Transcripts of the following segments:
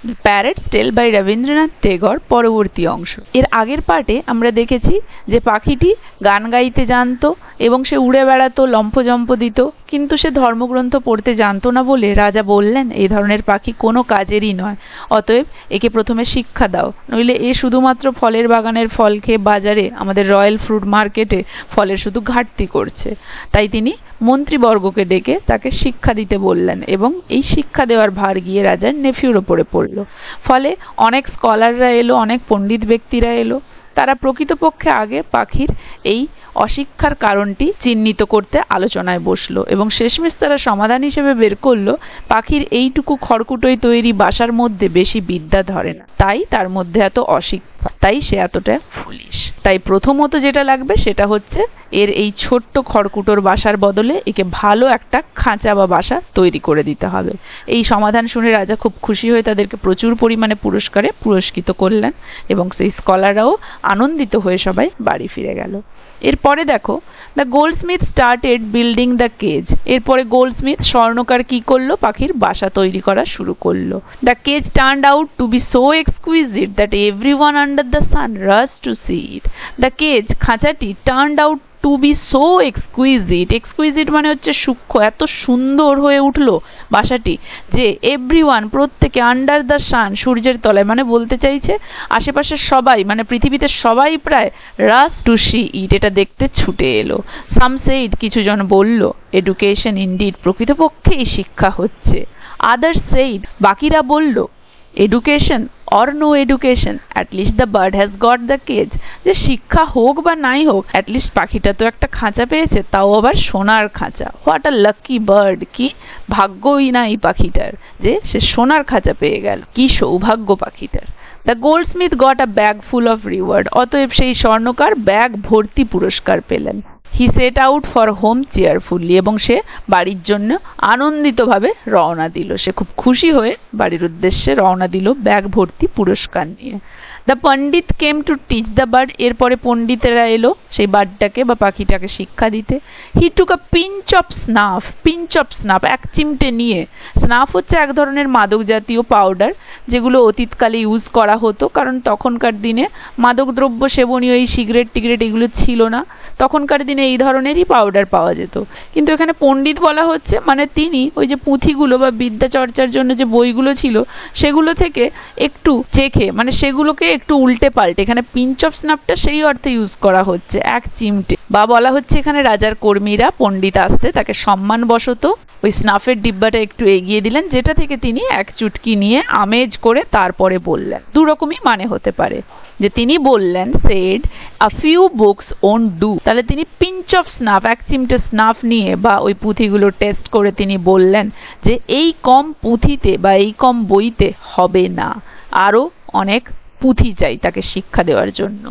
The parrot's tale by Rabindranath Tagore পরবর্তী অংশ। এর আগের পার্টে আমরা দেখেছি যে পাখিটি গান গাইতে জানতো এবং সে উড়ে বেড়াতো, লম্ফজম্প দিত, কিন্তু সে ধর্মগ্রন্থ পড়তে জানতো না বলে রাজা বললেন এই ধরনের পাখি কোনো কাজেরই নয়, অতএব একে প্রথমে শিক্ষা দাও, নইলে এ শুধুমাত্র ফলের বাগানের ফল খেয়ে বাজারে আমাদের রয়্যাল ফ্রুট মার্কেটে ফলের শুধু ঘাটতি করছে। তাই তিনি মন্ত্রীবর্গকে ডেকে তাকে শিক্ষা দিতে বললেন এবং এই শিক্ষা দেওয়ার ভার গিয়ে রাজার নেফিউর ওপরে পড়ল। ফলে অনেক স্কলাররা এলো, অনেক পণ্ডিত ব্যক্তিরা এলো, তারা প্রকৃতপক্ষে আগে পাখির এই অশিক্ষার কারণটি চিহ্নিত করতে আলোচনায় বসলো এবং শেষমেশ তারা সমাধান হিসেবে বের করলো পাখির এইটুকু খড়কুটোয় তৈরি বাসার মধ্যে বেশি বিদ্যা ধরে না, তাই তার মধ্যে এত অশিক্ষা, তাই সে এতটা ফুলিশ। তাই প্রথমত যেটা লাগবে সেটা হচ্ছে এর এই ছোট্ট খড়কুটোর বাসার বদলে একে ভালো একটা খাঁচা বা বাসা তৈরি করে দিতে হবে। এই সমাধান শুনে রাজা খুব খুশি হয়ে তাদেরকে প্রচুর পরিমাণে পুরস্কারে পুরস্কৃত করলেন এবং সেই স্কলাররাও আনন্দিত হয়ে সবাই বাড়ি ফিরে গেল। এরপরে দেখো, the goldsmith started building the cage. এরপরে গোল্ডস্মিথ স্বর্ণকার কি করলো, পাখির বাসা তৈরি করা শুরু করলো। The cage turned out to be so exquisite that everyone under the sun rush to see it. The cage, খাঁচাটি, turned out to be so exquisite, exquisite মানে হচ্ছে সূক্ষ্ম, এত সুন্দর হয়ে উঠলো বাসাটি যে এভরিওয়ান, প্রত্যেকে, আন্ডার দ্য সান, সূর্যের তলায়, মানে বলতে চাইছে আশেপাশের সবাই, মানে পৃথিবীতে সবাই প্রায় রাশ টু সি ইট, এটা দেখতে ছুটে এলো। সাম সেইড, কিছু জন বলল, এডুকেশন ইনডিড, প্রকৃতপক্ষেই শিক্ষা হচ্ছে। আদার্স সেইড, বাকিরা বলল, education or no education, at least the bird has got the cage, যে শিক্ষা হোক বা নাই হোক at least পাখিটা তো একটা খাঁচা পেয়েছে, তাও আবার সোনার খাঁচা। হোয়াট আ লাকি বার্ড, কি ভাগ্যই না এই পাখিটার যে সে সোনার খাঁচা পেয়ে গেল, কি সৌভাগ্য পাখিটার। The goldsmith got a bag full of reward, অতএব সেই স্বর্ণকার ব্যাগ ভর্তি পুরস্কার পেলেন। He set out for home cheerfully, এবং সে বাড়ির জন্য আনন্দিতভাবে রওনা দিল, সে খুব খুশি হয়ে বাড়ির উদ্দেশ্যে রওনা দিল ব্যাগ ভর্তি পুরস্কার নিয়ে। The pandit came to teach the bird, এরপরে পণ্ডিতেরা এলো সেই বার্ডটাকে বা পাখিটাকে শিক্ষা দিতে। He took a pinch of snuff, pinch of snuff, এক চিমটে নিয়ে, স্নাফ হচ্ছে এক ধরনের মাদক জাতীয় পাউডার যেগুলো অতীতকালে ইউজ করা হতো, কারণ তখনকার দিনে মাদকদ্রব্য সেবনীয় এই সিগারেট টিগারেট এগুলো ছিল না, তখনকার দিনে এই ধরনেরই পাউডার পাওয়া যেত। কিন্তু এখানে পণ্ডিত বলা হচ্ছে মানে তিনি ওই যে পুঁথিগুলো বা বিদ্যা চর্চার জন্য যে বইগুলো ছিল সেগুলো থেকে একটু চেখে, মানে সেগুলোকে একটু উল্টে পাল্টে এখানে পিঞ্চ অফ স্নাফটা সেই অর্থে ইউজ করা হচ্ছে, এক চিমটে, বা বলা হচ্ছে এখানে রাজার কর্মীরা পণ্ডিত আসতে তাকে সম্মান বশত ওই স্নাফের ডিব্বাটা একটু এগিয়ে দিলেন, যেটা থেকে তিনি এক চুটকি নিয়ে আমেজ করে তারপরে বললেন। দু রকমই মানে হতে পারে, যে তিনি বললেন said a few books won't do, তাহলে তিনি পিঞ্চ অফ স্নাফ, এক চিমটে স্নাফ নিয়ে বা ওই পুঁথিগুলো টেস্ট করে তিনি বললেন যে এই কম পুঁথিতে বা এই কম বইতে হবে না, আরো অনেক পুঁথি চাই তাকে শিক্ষা দেওয়ার জন্য।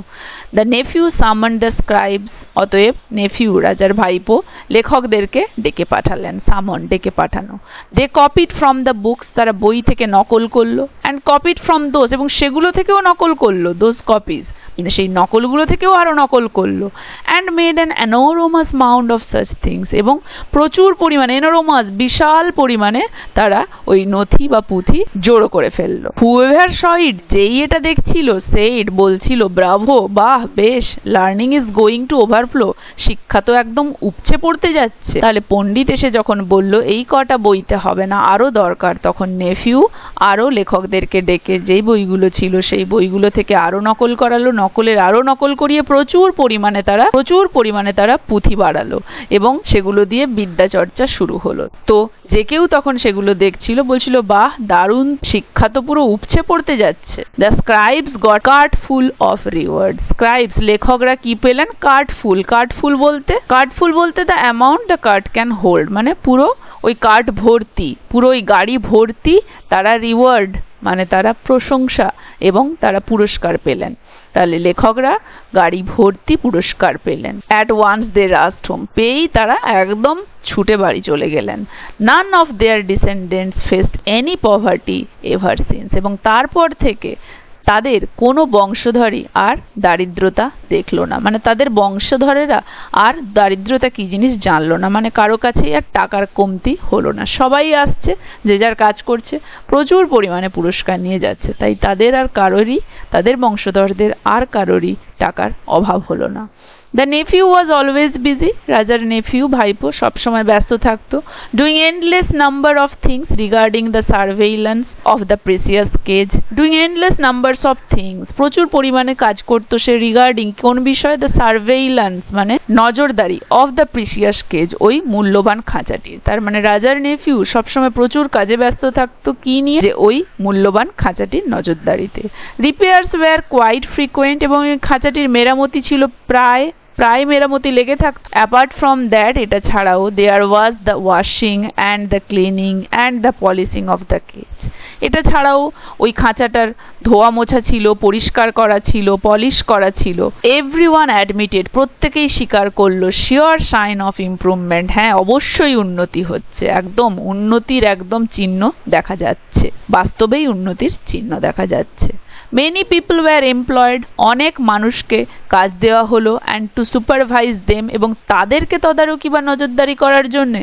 The nephew summoned the scribes, অতএব নেফিউ রাজার ভাইপো লেখকদেরকে ডেকে পাঠালেন, সামন ডেকে পাঠানো। দে কপিড ফ্রম দ্য বুকস, তারা বই থেকে নকল করলো, অ্যান্ড কপিড ফ্রম দোজ, এবং সেগুলো থেকেও নকল করলো, দোজ কপিজ, মানে সেই নকলগুলো থেকেও আরো নকল করলো। And made an এনোরমাস mound of such things, এবং প্রচুর পরিমাণে, এনোরমাস বিশাল পরিমাণে তারা ওই নথি বা পুঁথি জড়ো করে ফেললো। হুএভার স ইট, যেই এটা দেখছিল সেইড, বলছিল ব্রাভো, বাহ বেশ, learning is going to overflow, শিক্ষা তো একদম উপচে পড়তে যাচ্ছে। তাহলে পণ্ডিত এসে যখন বলল এই কটা বইতে হবে না, আরো দরকার, তখন নেফিউ আরো লেখকদেরকে ডেকে যেই বইগুলো ছিল সেই বইগুলো থেকে আরো নকল করালো, নকলের আরো নকল করিয়ে প্রচুর পরিমাণে তারা পুঁথি বাড়ালো এবং সেগুলো দিয়ে বিদ্যা চর্চা শুরু হলো। তো যে কেউ তখন সেগুলো দেখছিল বলছিল বাহ দারুণ, শিক্ষা তো পুরো উপচে পড়তে যাচ্ছে। The স্ক্রাইবস goat cart full of reward, স্ক্রাইবস লেখকরা কি পেলেন, কার্ট ফুল, কার্ট ফুল বলতে the amount the cart can hold, মানে পুরো ওই কার্ট ভর্তি, পুরো ওই গাড়ি ভর্তি তারা রিওয়ার্ড, মানে তারা প্রশংসা এবং তারা পুরস্কার পেলেন। তাহলে লেখকরা গাড়ি ভর্তি পুরস্কার পেলেন। At once they rushed home, পেয়েই তারা একদম ছুটে বাড়ি চলে গেলেন। None of their descendants faced any poverty ever since, এবং তারপর থেকে তাদের কোনো বংশধরই আর দারিদ্রতা দেখলো না, মানে তাদের বংশধরেরা আর দারিদ্রতা কি জিনিস জানলো না, মানে কারো কাছেই আর টাকার কমতি হলো না, সবাই আসছে, যে যার কাজ করছে, প্রচুর পরিমাণে পুরস্কার নিয়ে যাচ্ছে, তাই তাদের আর কারোরই, তাদের বংশধরদের আর কারোরই টাকার অভাব হলো না। The nephew was always busy. রাজার নেফিউ ভাইপো সবসময় ব্যস্ত থাকতো, doing endless number of things regarding the surveillance of the precious cage. Doing endless numbers of things, প্রচুর পরিমাণে কাজ করতো সে রিগার্ডিং কোন বিষয়, the surveillance মানে নজরদারি, of the precious cage ওই মূল্যবান খাঁচাটির। তার মানে রাজার নেফিউ সবসময় প্রচুর কাজে ব্যস্ত থাকতো, কি নিয়ে, যে ওই মূল্যবান খাঁচাটির নজরদারিতে। Repairs were quite frequent, এবং ওই খাঁচাটির মেরামতি ছিল প্রায় মেরামতি লেগে থাকতো। অ্যাপার্ট ফ্রম দ্যাট, এটা ছাড়াও there was the washing and the cleaning and the polishing of the cage. এটা ছাড়াও ওই খাঁচাটার ধোয়া মোছা ছিল, পরিষ্কার করা ছিল, পলিশ করা ছিল। এভরিওয়ান অ্যাডমিটেড, প্রত্যেকেই স্বীকার করলো, শিওর সাইন অফ ইমপ্রুভমেন্ট, হ্যাঁ অবশ্যই উন্নতি হচ্ছে, একদম উন্নতির একদম চিহ্ন দেখা যাচ্ছে, বাস্তবেই উন্নতির চিহ্ন দেখা যাচ্ছে। Many people were employed, অনেক মানুষকে কাজ দেওয়া হলো, and to supervise them, এবং তাদেরকে তদারকি বা নজরদারি করার জন্য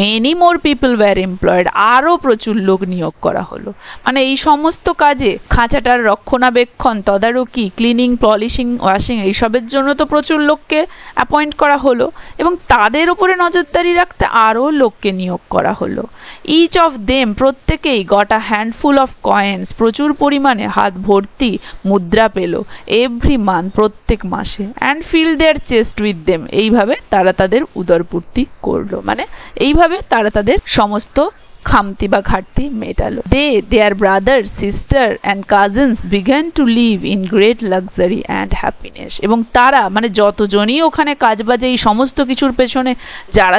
many more people were employed, আরও প্রচুর লোক নিয়োগ করা হলো। মানে এই সমস্ত কাজে খাঁচাটার রক্ষণাবেক্ষণ, তদারকি, ক্লিনিং, পলিশিং, ওয়াশিং এইসবের জন্য তো প্রচুর লোককে অ্যাপয়েন্ট করা হলো, এবং তাদের উপরে নজরদারি রাখতে আরও লোককে নিয়োগ করা হলো। Each of them, প্রত্যেকেই got a handful of coins, প্রচুর পরিমাণে হাত ভর্তি মুদ্রা পেল, এভরি মান্থ, প্রত্যেক মাসে, and fill their chest with them, এইভাবে তারা তাদের উদরপূর্তি করলো, মানে এইভাবে তারা তাদের সমস্ত খামতি বা ঘাটতি মেটালো। Their brother, sister and cousins began to live in great luxury and happiness, এবং তারা মানে যতজনই ওখানে কাজ বাজে এই সমস্ত কিছুর পেছনে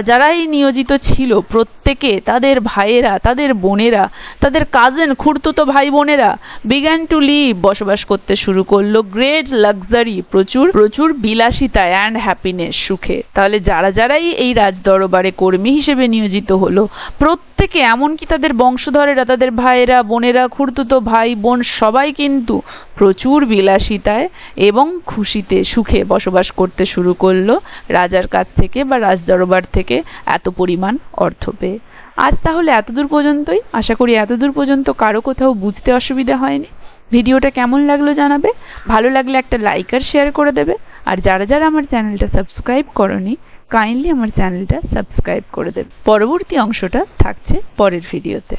যারাই নিয়োজিত ছিল, প্রত্যেকে তাদের ভাইয়েরা, তাদের বোনেরা, তাদের কাজিন, খুড়তুতো ভাই বোনেরা বিগ্যান টু লিভ, বসবাস করতে শুরু করলো, গ্রেট লাক্সারি, প্রচুর বিলাসিতা, অ্যান্ড হ্যাপিনেস, সুখে। তাহলে যারাই এই রাজদরবারে কর্মী হিসেবে নিয়োজিত হলো, প্রত্যেকে, এমনকি তাদের বংশধরেরা, তাদের ভাইয়েরা, বোনেরা, খুড়তুতো ভাই বোন, সবাই কিন্তু প্রচুর বিলাসিতায় এবং খুশিতে, সুখে বসবাস করতে শুরু করলো রাজার কাছ থেকে বা রাজদরবার থেকে এত পরিমাণ অর্থ পেয়ে। আজ তাহলে এতদূর পর্যন্তই, আশা করি এতদূর পর্যন্ত কারো কোথাও বুঝতে অসুবিধা হয়নি। ভিডিওটা কেমন লাগলো জানাবে, ভালো লাগলে একটা লাইক আর শেয়ার করে দেবে, আর যারা আমার চ্যানেলটা সাবস্ক্রাইব করনি কাইন্ডলি আমার চ্যানেলটা সাবস্ক্রাইব করে দেবে। পরবর্তী অংশটা থাকছে পরের ভিডিওতে।